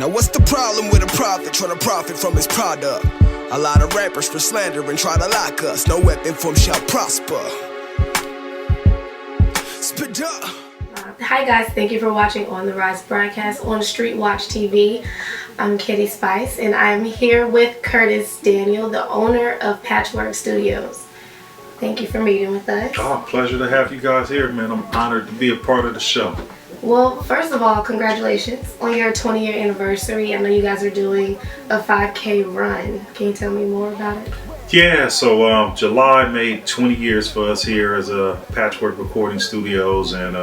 Now what's the problem with a prophet trying to profit from his product? A lot of rappers for slander and try to lock us. No weapon form shall prosper. Spit up. Hi guys, thank you for watching On the Rise broadcast on Street Watch TV. I'm Kitty Spice and I'm here with Curtis Daniel, the owner of Patchwerk Studios. Thank you for meeting with us. Oh, pleasure to have you guys here, man. I'm honored to be a part of the show. Well, first of all, congratulations on your 20-year anniversary. I know you guys are doing a 5K run. Can you tell me more about it? Yeah, so July made 20 years for us here as a Patchwerk Recording Studios, and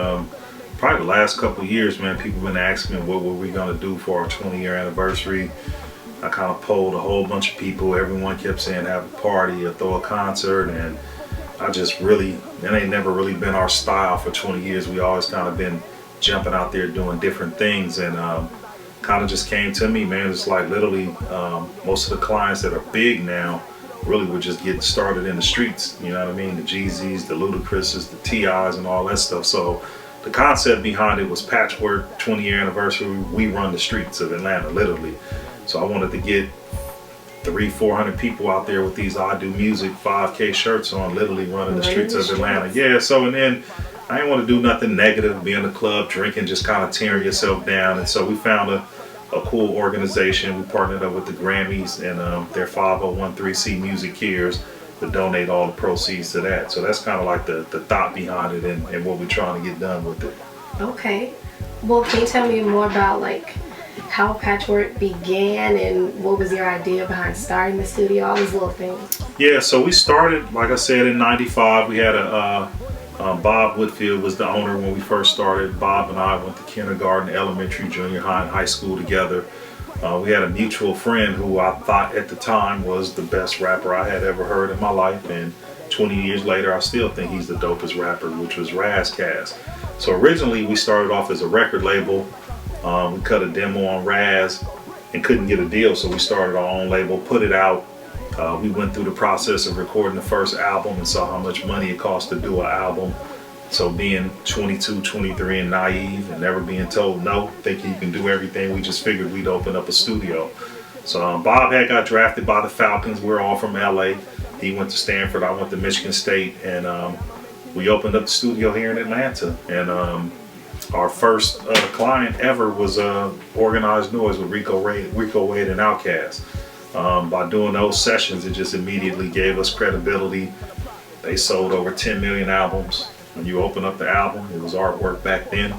probably the last couple of years, man, people have been asking me what were we going to do for our 20-year anniversary. I kind of polled a whole bunch of people. Everyone kept saying have a party or throw a concert, and I just really, it ain't never really been our style for 20 years. We always kind of been jumping out there doing different things, and kind of just came to me, man. It's like literally most of the clients that are big now really were just getting started in the streets, you know what I mean? The Jeezys, the Ludacris's, the T.I.'s and all that stuff. So the concept behind it was Patchwerk 20-year anniversary. We run the streets of Atlanta, literally. So I wanted to get 300-400 people out there with these I Do Music 5K shirts on, literally running the streets of Atlanta. Yeah, so and then I didn't want to do nothing negative, be in the club, drinking, just kind of tearing yourself down. And so we found a cool organization. We partnered up with the Grammys and their 501(c)(3) Music Cares to donate all the proceeds to that. So that's kind of like the thought behind it and what we're trying to get done with it. Okay. Well, can you tell me more about how Patchwerk began and what was your idea behind starting the studio, all these little things? Yeah, so we started, like I said, in '95. We had Bob Whitfield was the owner when we first started. Bob and I went to kindergarten, elementary, junior high, and high school together. We had a mutual friend who I thought at the time was the best rapper I had ever heard in my life, and 20 years later I still think he's the dopest rapper, which was Razcast. So originally we started off as a record label. We cut a demo on Raz and couldn't get a deal, so we started our own label, put it out. We went through the process of recording the first album and saw how much money it cost to do an album. So being 22, 23 and naive and never being told no, thinking you can do everything, we just figured we'd open up a studio. So Bob had got drafted by the Falcons. We're all from LA. He went to Stanford, I went to Michigan State, and we opened up the studio here in Atlanta. And our first client ever was Organized Noise with Rico Wade and Outkast. By doing those sessions, it just immediately gave us credibility. They sold over 10 million albums. When you open up the album, it was artwork back then.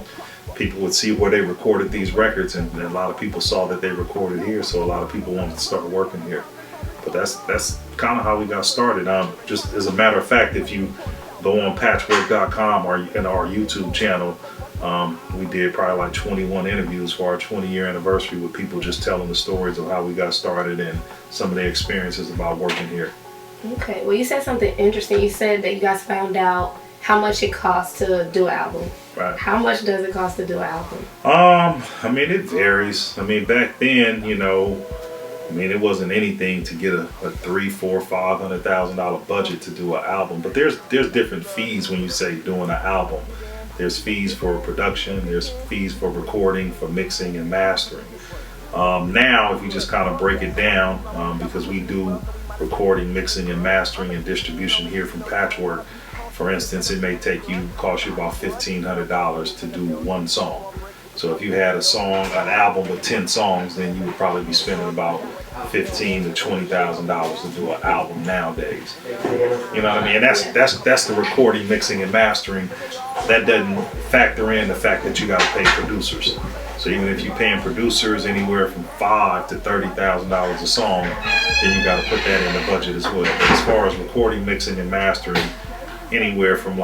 People would see where they recorded these records, and a lot of people saw that they recorded here, so a lot of people wanted to start working here. But that's kind of how we got started. Just as a matter of fact, if you go on patchwerk.com or in our YouTube channel, we did probably like 21 interviews for our 20-year anniversary with people just telling the stories of how we got started and some of their experiences about working here. Okay, well, you said something interesting. You said that you guys found out how much it costs to do an album. Right. How much does it cost to do an album? I mean, it varies. I mean, back then, it wasn't anything to get a $300,000, $400,000, $500,000 budget to do an album. But there's different fees when you say doing an album. There's fees for production, there's fees for recording, for mixing and mastering. Now, if you just kind of break it down, because we do recording, mixing and mastering and distribution here from Patchwerk, for instance, it may cost you about $1,500 to do one song. So if you had an album with 10 songs, then you would probably be spending about $15,000 to $20,000 to do an album nowadays. You know what I mean? And that's the recording, mixing, and mastering. That doesn't factor in the fact that you got to pay producers. So even if you're paying producers anywhere from $5,000 to $30,000 a song, then you got to put that in the budget as well. But as far as recording, mixing, and mastering, anywhere from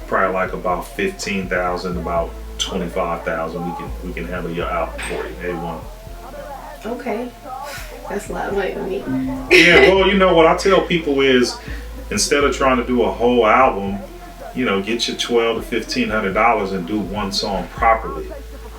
probably about $15,000 about $25,000, we can handle your album for you. A1. Okay, that's a lot of money to me. Yeah, well, what I tell people is, instead of trying to do a whole album, get your $1,200 to $1,500 and do one song properly.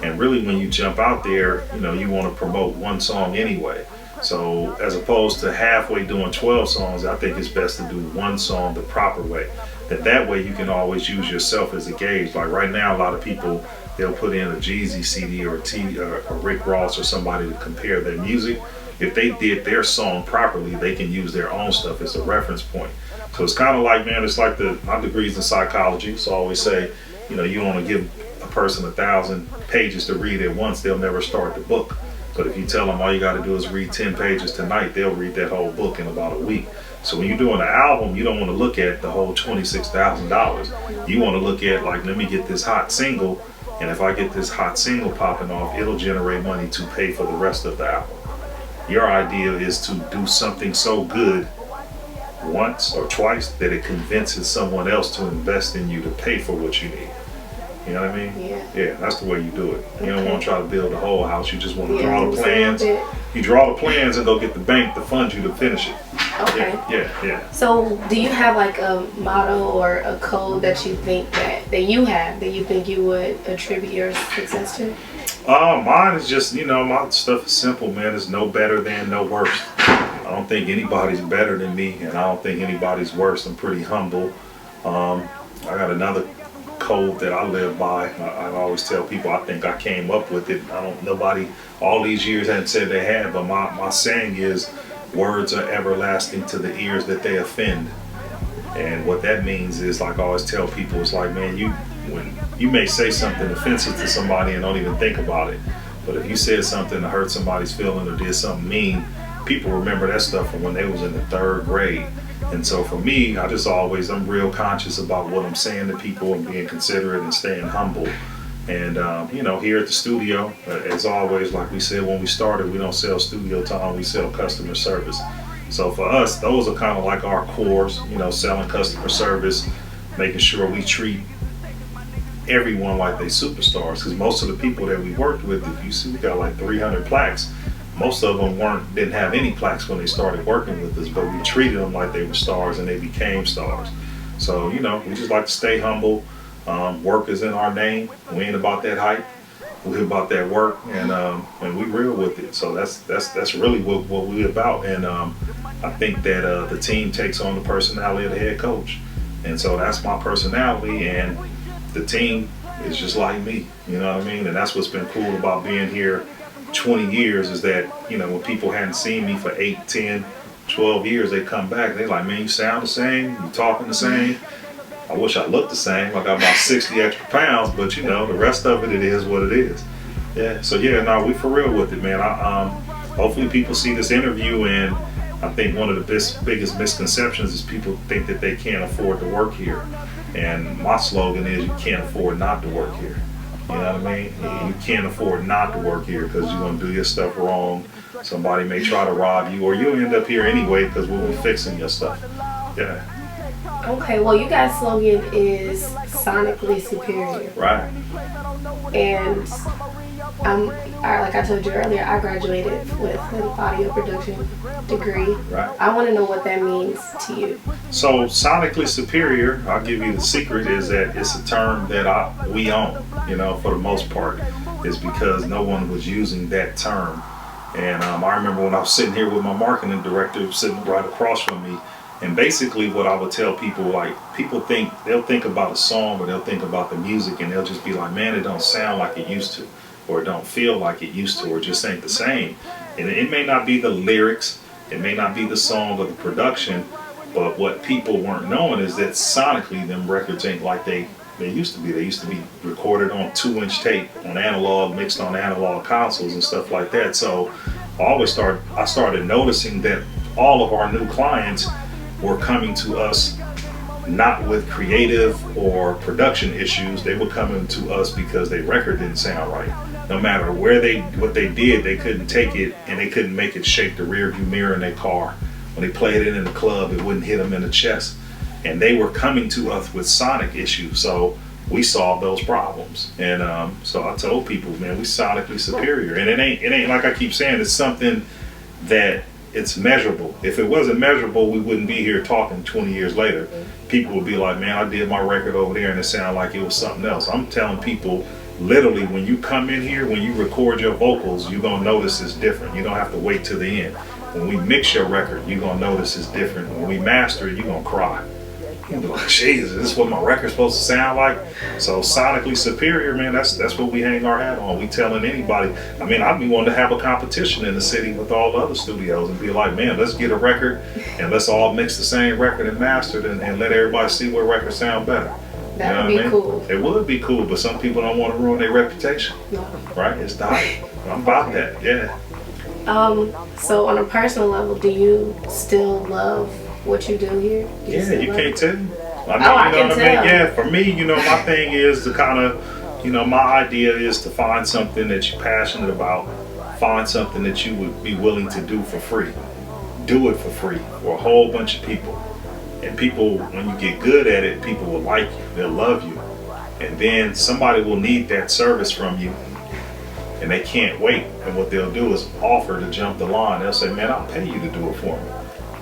And really, when you jump out there, you want to promote one song anyway. So as opposed to halfway doing 12 songs, I think it's best to do one song the proper way. that way you can always use yourself as a gauge. Like right now, a lot of people, they'll put in a Jeezy CD or a Rick Ross or somebody to compare their music. If they did their song properly, they can use their own stuff as a reference point. So it's kind of like, man, it's like my degree's in psychology. So I always say, you know, you want to give a person 1,000 pages to read at once, they'll never start the book. But if you tell them all you got to do is read 10 pages tonight, they'll read that whole book in about a week. So when you're doing an album, you don't want to look at the whole $26,000. You want to look at, like, let me get this hot single, and if I get this hot single popping off, it'll generate money to pay for the rest of the album. Your idea is to do something so good once or twice that it convinces someone else to invest in you to pay for what you need. You know what I mean? Yeah, that's the way you do it. You don't want to try to build the whole house. You just want to draw the plans. You draw the plans and go get the bank to fund you to finish it. Okay. Yeah. So do you have like a motto or a code that you think that you have that you think you would attribute your success to? Mine is just, you know, my stuff is simple, man. It's no better than, no worse. I don't think anybody's better than me, and I don't think anybody's worse. I'm pretty humble. I got another code that I live by. I always tell people I think I came up with it. Nobody all these years hadn't said they had, but my saying is, words are everlasting to the ears that they offend. And what that means is, like I always tell people, it's like, man, when you may say something offensive to somebody and don't even think about it, but if you said something to hurt somebody's feeling or did something mean, people remember that stuff from when they was in the 3rd grade. And so for me, I'm real conscious about what I'm saying to people and being considerate and staying humble. And you know, here at the studio, as always, like we said when we started, we don't sell studio time, we sell customer service. So for us, those are kind of like our cores, you know, selling customer service, making sure we treat everyone like they superstars. Because most of the people that we worked with, if you see, we got like 300 plaques. Most of them didn't have any plaques when they started working with us, but we treated them like they were stars and they became stars. So, you know, we just like to stay humble. Work is in our name. We ain't about that hype. We're about that work, and we real with it. So that's really what we're about. And I think that the team takes on the personality of the head coach. And so that's my personality, and the team is just like me. You know what I mean? And that's what's been cool about being here 20 years is that, you know, when people hadn't seen me for 8, 10, 12 years, they come back. They're like, man, you sound the same. You talking the same. I wish I looked the same. I got about 60 extra pounds, but you know, the rest of it is what it is. Yeah. So yeah, no, we for real with it, man. Hopefully people see this interview, and I think one of the biggest misconceptions is people think that they can't afford to work here. And my slogan is, you can't afford not to work here. You know what I mean? You can't afford not to work here because you're going to do your stuff wrong. Somebody may try to rob you, or you'll end up here anyway because we'll be fixing your stuff. Yeah. Okay, well, you guys' slogan is sonically superior. Right. And like I told you earlier, I graduated with an audio production degree. Right. I want to know what that means to you. So sonically superior, I'll give you the secret, is that it's a term that we own, you know, for the most part, is because no one was using that term. And I remember when I was sitting here with my marketing director sitting right across from me, and basically what I would tell people, like, they'll think about a song or they'll think about the music and they'll just be like, man, it don't sound like it used to, or it don't feel like it used to, or it just ain't the same. And it may not be the lyrics, it may not be the song or the production, but what people weren't knowing is that sonically them records ain't like they used to be. They used to be recorded on 2-inch tape, on analog, mixed on analog consoles and stuff like that. So I started noticing that all of our new clients were coming to us not with creative or production issues. They were coming to us because their record didn't sound right. No matter what they did, they couldn't take it, and they couldn't make it shake the rear view mirror in their car. When they played it in the club, it wouldn't hit them in the chest. And they were coming to us with sonic issues. So we solved those problems. And so I told people, man, we sonically superior. And it ain't like I keep saying, it's something that it's measurable. If it wasn't measurable, we wouldn't be here talking 20 years later. People would be like, man, I did my record over there and it sounded like it was something else. I'm telling people, literally, when you come in here, when you record your vocals, you're going to notice it's different. You don't have to wait till the end. When we mix your record, you're going to notice it's different. When we master it, you're going to cry. You'll be like, Jesus, is this what my record's supposed to sound like? So sonically superior, man, that's what we hang our hat on. We telling anybody. I mean, I'd be wanting to have a competition in the city with all the other studios and be like, man, let's get a record and let's all mix the same record and master it and let everybody see what records sound better. That would be cool. It would be cool, but some people don't want to ruin their reputation. No. Right? It's not. I'm about that, yeah. So on a personal level, do you still love what you do here? You can't tell. I mean, I can tell. Yeah, for me, my thing is to kind of, my idea is to find something that you're passionate about, find something that you would be willing to do for free. Do it for free for a whole bunch of people. And people, when you get good at it, people will like you, they'll love you. And then somebody will need that service from you and they can't wait. And what they'll do is offer to jump the line. They'll say, man, I'll pay you to do it for me.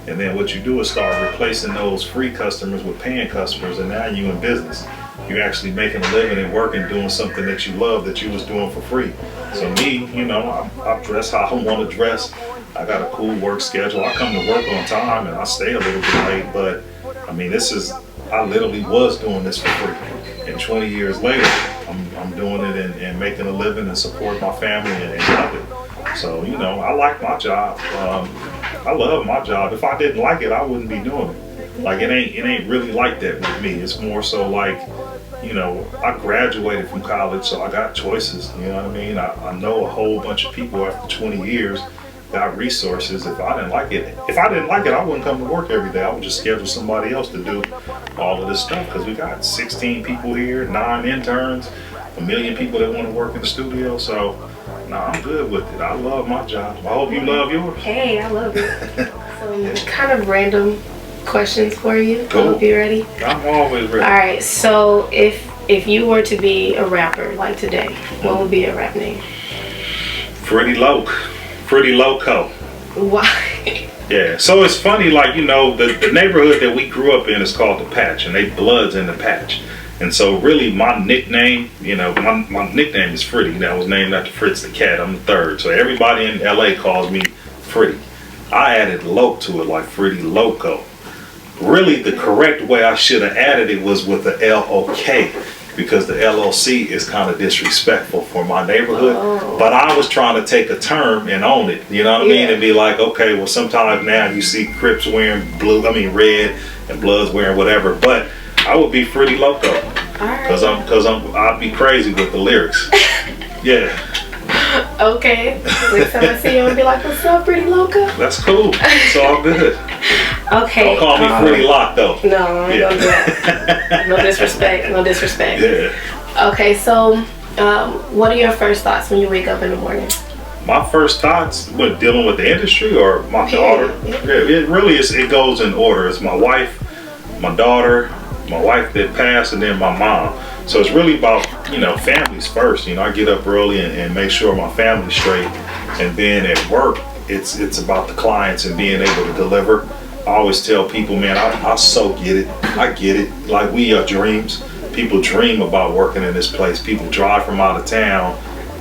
And then what you do is start replacing those free customers with paying customers, and now you're in business. You're actually making a living and working, doing something that you love that you was doing for free. So me, I dress how I want to dress. I got a cool work schedule. I come to work on time and I stay a little bit late, but I mean, I literally was doing this for free. And 20 years later, I'm doing it and making a living and support my family and love it. So, I like my job. I love my job. If I didn't like it, I wouldn't be doing it. Like it ain't really like that with me. It's more so like, I graduated from college, so I got choices. You know what I mean? I know a whole bunch of people after 20 years got resources. If I didn't like it, I wouldn't come to work every day. I would just schedule somebody else to do all of this stuff because we got 16 people here, 9 interns, 1 million people that want to work in the studio. So, I'm good with it. I love my job. I hope you love yours. Hey, I love it. So, kind of random questions for you. Cool. I hope you're ready. I'm always ready. All right. So, if you were to be a rapper like today, what would be your rap name? Pretty Loco. Why? Yeah, so it's funny, like, the neighborhood that we grew up in is called the Patch, and they bloods in the Patch. And so really my nickname, my nickname is Fritty. That was named after Fritz the cat. I'm the third. So everybody in LA calls me Fritty. I added Lo to it, like Fritty Loco. Really the correct way I should have added it was with the L-O-K, because the LLC is kind of disrespectful for my neighborhood. Oh. But I was trying to take a term and own it, you know what I mean? And be like, okay, well, sometimes now you see Crips wearing red and Bloods wearing whatever, but I would be Fritty Loco. Cause I'd be crazy with the lyrics. Yeah. Okay. Next time I see you, I'll be like, what's up, Fritty Loco? That's cool. It's all good. Okay. Don't call me Fritty Lock though. No, I ain't gonna do that. No disrespect. No disrespect. Yeah. Okay, so what are your first thoughts when you wake up in the morning? My first thoughts when dealing with the industry or my daughter? Yeah, it really is. It goes in order. It's my wife, my daughter, my wife that passed, and then my mom. So it's really about, families first. I get up early and make sure my family's straight. And then at work, it's about the clients and being able to deliver. I always tell people, man, I so get it. I get it. Like, we are dreams. People dream about working in this place. People drive from out of town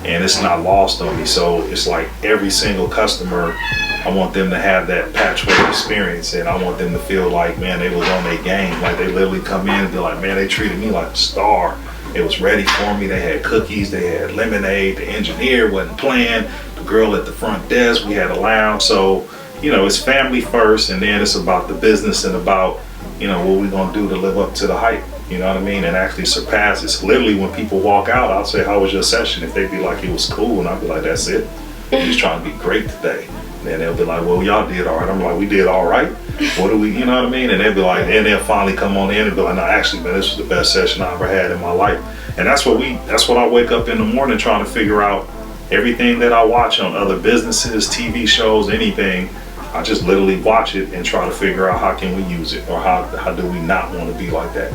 and it's not lost on me. So it's like every single customer, I want them to have that Patchwerk experience, and I want them to feel like, man, they was on their game. Like, they literally come in and be like, man, they treated me like a star. It was ready for me. They had cookies, they had lemonade, the engineer wasn't playing, the girl at the front desk, we had a lounge. So, it's family first, and then it's about the business and about, what we gonna do to live up to the hype. You know what I mean? And actually surpass. It's literally when people walk out, I'll say, how was your session? If they be like, it was cool, and I'll be like, that's it. We're just trying to be great today. And then they'll be like, well, y'all did all right. I'm like, we did all right. What do we, you know what I mean? And they'll be like, and they'll finally come on in and be like, no, actually, man, this was the best session I ever had in my life. And that's what I wake up in the morning trying to figure out. Everything that I watch on other businesses, TV shows, anything, I just literally watch it and try to figure out how can we use it, or how do we not want to be like that.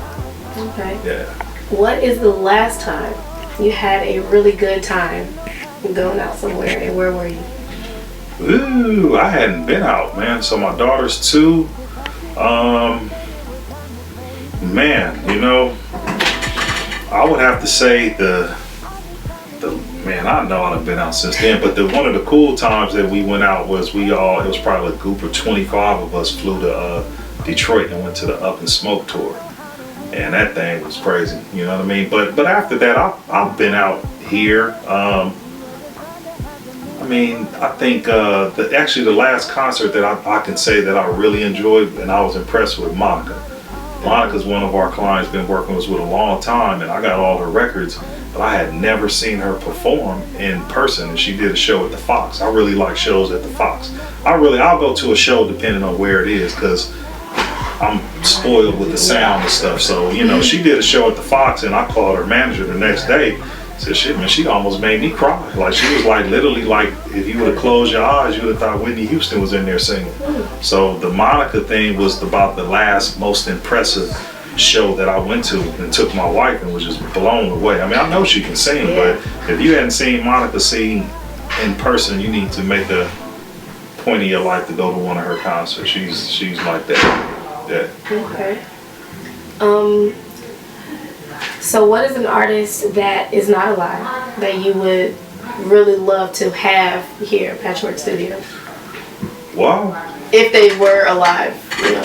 Okay. Yeah. What is the last time you had a really good time going out somewhere, and where were you? Ooh, I hadn't been out, man. So my daughter's 2. Man, I would have to say man, I know I've been out since then, but one of the cool times that we went out was it was probably a group of 25 of us flew to Detroit and went to the Up and Smoke tour, and that thing was crazy. You know what I mean? But after that, I've been out here. I mean, I think actually the last concert that I can say that I really enjoyed and I was impressed with, Monica. Monica's one of our clients, been working with us with a long time, and I got all her records, but I had never seen her perform in person, and she did a show at the Fox. I really like shows at the Fox. I'll go to a show depending on where it is, because I'm spoiled with the sound and stuff. So, you know, she did a show at the Fox, and I called her manager the next day. Said, shit, man, she almost made me cry. Like, she was like, literally, like, if you would have closed your eyes, you would have thought Whitney Houston was in there singing. So the Monica thing was about the last most impressive show that I went to, and took my wife and was just blown away. I mean, I know she can sing, but if you hadn't seen Monica sing in person, you need to make a point of your life to go to one of her concerts. She's like that. Okay. So what is an artist that is not alive that you would really love to have here at Patchwerk Studios? Well, if they were alive, you know.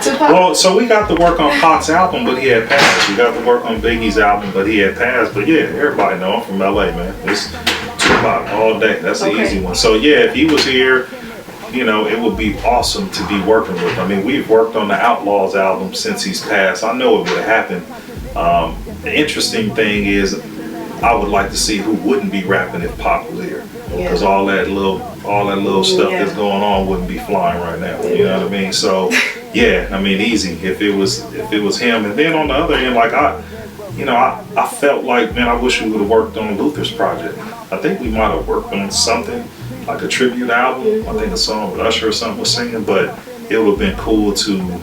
Tupac? Well, so we got to work on Pac's album, but he had passed. We got to work on Biggie's album, but he had passed. But yeah, everybody know I'm from LA, man. It's Tupac all day. That's the easy one. So yeah, if he was here, you know, it would be awesome to be working with. I mean, we've worked on the Outlaws album since he's passed. I know it would have happened. The interesting thing is, I would like to see who wouldn't be rapping if Pac was here, because all that little stuff that's going on wouldn't be flying right now. You know what I mean? So, yeah, I mean, easy if it was him. And then on the other end, like I felt like, man, I wish we would have worked on Luther's project. I think we might have worked on something like a tribute album. I think a song with Usher or something was singing, but it would have been cool to.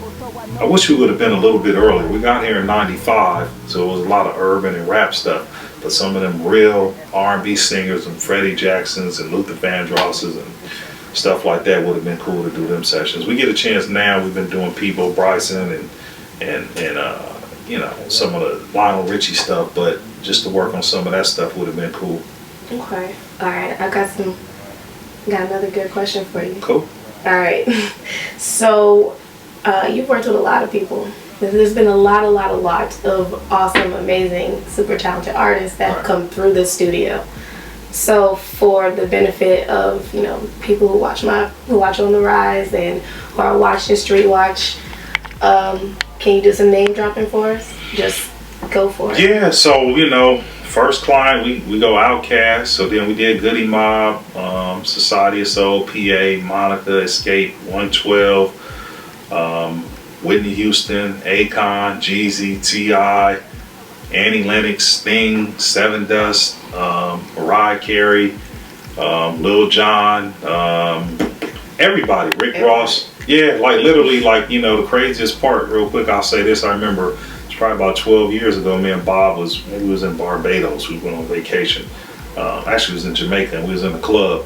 I wish we would have been a little bit earlier. We got here in '95, so it was a lot of urban and rap stuff. But some of them real R&B singers and Freddie Jacksons and Luther Vandrosses and stuff like that would have been cool to do them sessions. We get a chance now. We've been doing Peebo Bryson and you know, some of the Lionel Richie stuff, but just to work on some of that stuff would have been cool. Okay. All right. I got another good question for you. Cool. All right. So. You've worked with a lot of people. There's been a lot of awesome, amazing, super talented artists that have come through the studio. So for the benefit of, you know, people who watch On the Rise and who are watching Street Watch, can you do some name dropping for us? Just go for it. Yeah. So, you know, first client we go Outkast. So then we did Goody Mob, Society of Soul, PA, Monica, Escape, 112. Whitney Houston, Akon, Jeezy, T.I., Annie Lennox, Sting, Seven Dust, Mariah Carey, Lil Jon, everybody, Rick Ross. Yeah, like literally, like, you know, the craziest part, real quick, I'll say this. I remember it's probably about 12 years ago, me and Bob was in Barbados. We went on vacation. Actually, it was in Jamaica, and we was in the club.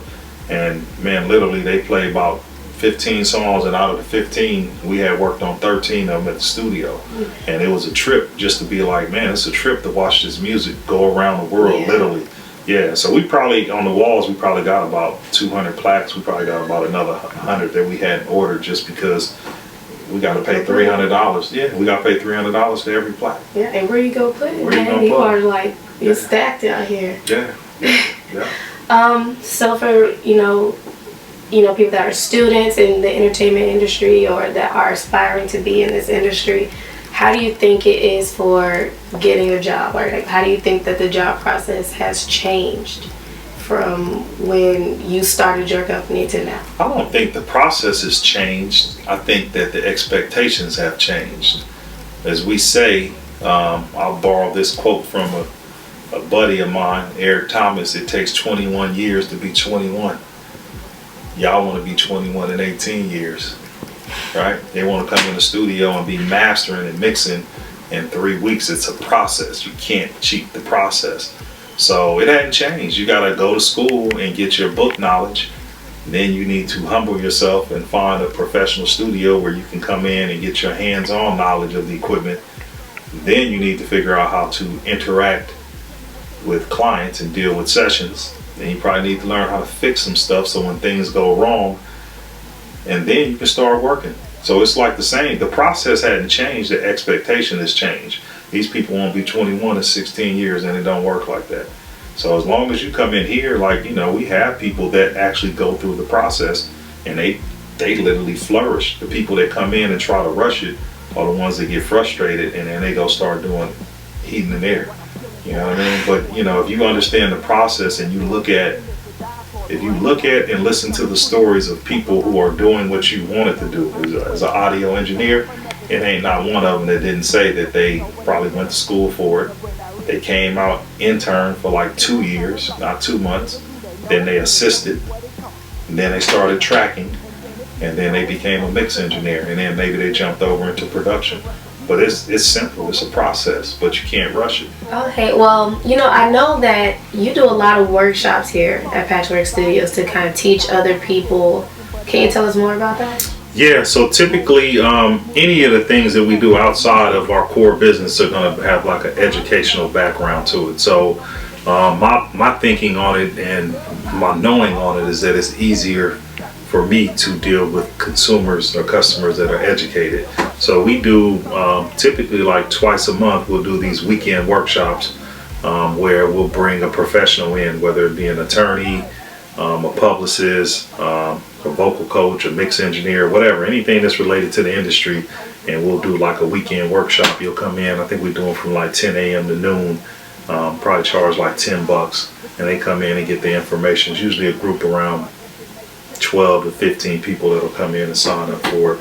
And man, literally, they played about 15 songs, and out of the 15 we had worked on 13 of them at the studio. And it was a trip just to be like, man, it's a trip to watch this music go around the world. Literally. Yeah, so we probably on the walls we probably got about 200 plaques. We probably got about another 100 that we hadn't ordered just because we got to pay $300. Yeah, we got to pay $300 for every plaque. Yeah, and where you go put it, man? You are like, you're stacked out here. Yeah. So for people that are students in the entertainment industry or that are aspiring to be in this industry, how do you think it is for getting a job? Or like, how do you think that the job process has changed from when you started your company to now? I don't think the process has changed. I think that the expectations have changed. As we say, I'll borrow this quote from a buddy of mine, Eric Thomas, it takes 21 years to be 21. Y'all want to be 21 in 18 years, right? They want to come in the studio and be mastering and mixing in 3 weeks. It's a process. You can't cheat the process. So it hadn't changed. You got to go to school and get your book knowledge. Then you need to humble yourself and find a professional studio where you can come in and get your hands-on knowledge of the equipment. Then you need to figure out how to interact with clients and deal with sessions. Then you probably need to learn how to fix some stuff so when things go wrong, and then you can start working. So it's like the same. The process hadn't changed. The expectation has changed. These people won't be 21 in 16 years, and it don't work like that. So as long as you come in here, like, you know, we have people that actually go through the process, and they literally flourish. The people that come in and try to rush it are the ones that get frustrated, and then they go start doing heating and air. You know what I mean? But, you know, if you understand the process and you look at and listen to the stories of people who are doing what you wanted to do as an audio engineer, it ain't not one of them that didn't say that they probably went to school for it. They came out intern for like 2 years, not 2 months. Then they assisted, and then they started tracking, and then they became a mix engineer, and then maybe they jumped over into production. But it's simple. It's a process, but you can't rush it. Okay, well, you know, I know that you do a lot of workshops here at Patchwerk Studios to kind of teach other people. Can you tell us more about that? Yeah, so typically any of the things that we do outside of our core business are going to have like an educational background to it. So my thinking on it and my knowing on it is that it's easier for me to deal with consumers or customers that are educated. So we do typically like twice a month, we'll do these weekend workshops where we'll bring a professional in, whether it be an attorney, a publicist, a vocal coach, a mix engineer, whatever, anything that's related to the industry. And we'll do like a weekend workshop. You'll come in, I think we do them from like 10 a.m. to noon, probably charge like $10. And they come in and get the information. It's usually a group around 12 to 15 people that'll come in and sign up for it.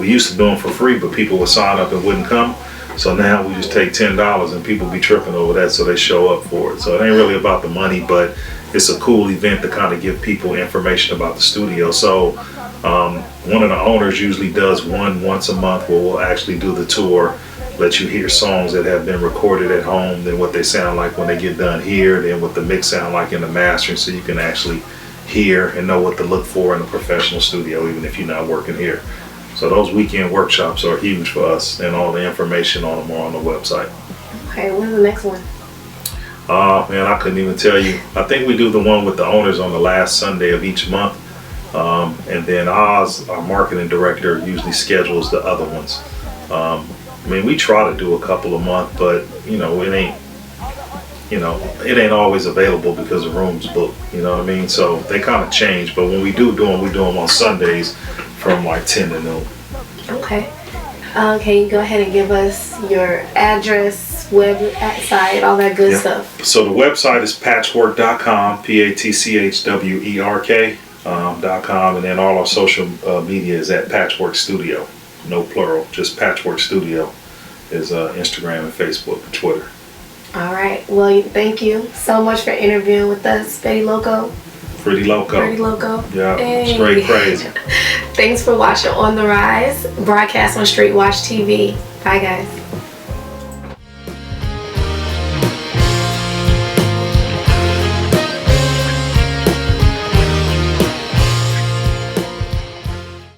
We used to do them for free, but people would sign up and wouldn't come. So now we just take $10 and people be tripping over that, so they show up for it. So it ain't really about the money, but it's a cool event to kind of give people information about the studio. So one of the owners usually does one once a month where we'll actually do the tour, let you hear songs that have been recorded at home, then what they sound like when they get done here, then what the mix sound like in the mastering, so you can actually hear and know what to look for in a professional studio, even if you're not working here. So those weekend workshops are huge for us, and all the information on them are on the website. Okay, when's the next one? Man, I couldn't even tell you. I think we do the one with the owners on the last Sunday of each month. And then Oz, our marketing director, usually schedules the other ones. I mean, we try to do a couple a month, but it ain't always available because the room's booked. You know what I mean? So they kind of change. But when we do them, we do them on Sundays from like 10 to noon. Okay. Can you go ahead and give us your address, website, all that good stuff? So the website is patchwerk.com, patchwerk.com, and then all our social media is at Patchwerk Studio. No plural, just Patchwerk Studio is Instagram and Facebook and Twitter. All right. Well, thank you so much for interviewing with us, Betty Loco. Pretty Loco. Pretty Loco. Yeah, hey. Straight crazy. Thanks for watching On the Rise, broadcast on Street Watch TV. Bye, guys.